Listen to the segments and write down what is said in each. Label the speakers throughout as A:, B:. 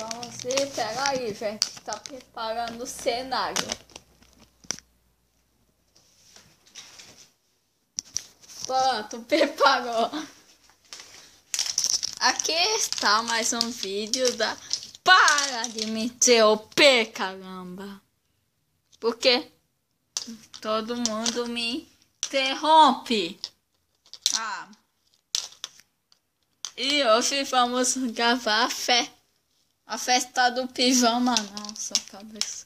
A: vamos ver. Pera aí, gente. Tá preparando o cenário. Pronto, preparou. Aqui está mais um vídeo da... Para de me interromper, caramba. Porque todo mundo me interrompe. Ah. E hoje vamos gravar a festa do pijama. Nossa, cabeça.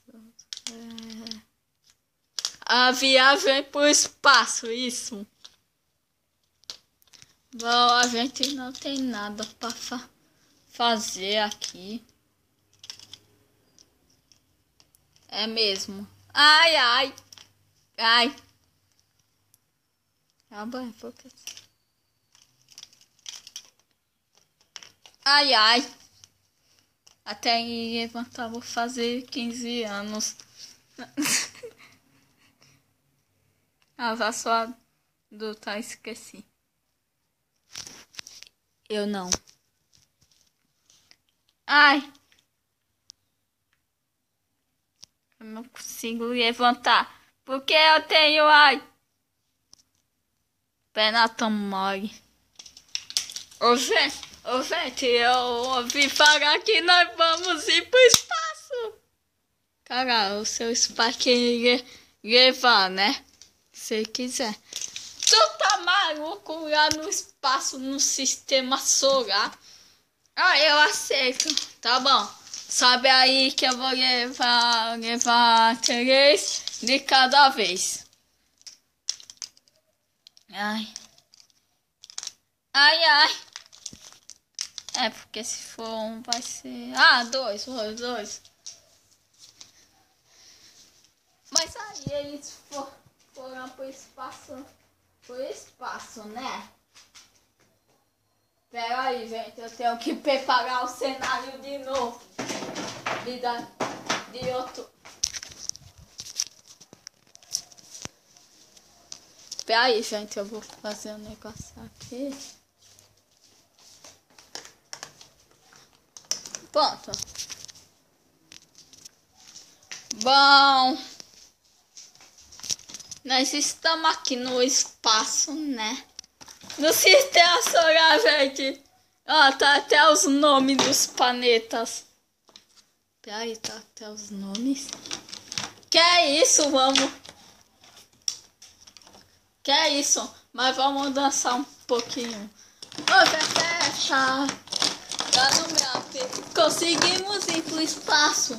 A: A viagem pro espaço, isso. Bom, a gente não tem nada para fazer aqui. É mesmo. Ai, ai. Ai. Ah, bom, porque... Ai, ai. Até levantar, vou fazer 15 anos. Ah, já sou adulta, esqueci. Eu não. Ai. Eu não consigo levantar. Porque eu tenho, ai, perna tão mole. Ô, gente, eu ouvi falar que nós vamos ir pro espaço. Cara, o seu espaço queria levar, né? Se quiser. Tu tá maluco lá no espaço, no sistema solar? Ah, eu aceito. Tá bom. Sabe aí que eu vou levar 3 de cada vez. Ai. Ai, ai. É, porque se for um vai ser... Ah, 2. Mas aí eles foram pro espaço, né? Pera aí, gente, eu tenho que preparar o cenário de novo. De outro. Pera aí, gente, eu vou fazer um negócio aqui. Pronto. Bom, nós estamos aqui no espaço, né? No sistema solar, gente. Ó, tá até os nomes dos planetas. Peraí, tá até os nomes. Que é isso, vamos. Que é isso, mas vamos dançar um pouquinho. Ô, fecha. Tá no meu. Conseguimos ir pro espaço.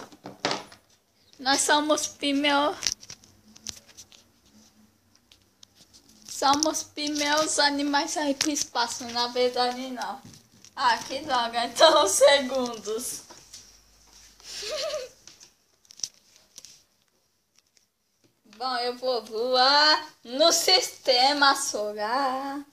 A: Nós somos primeiros animais a ir pro espaço, na verdade não. Ah, que droga, então segundos. Bom, eu vou voar no sistema solar.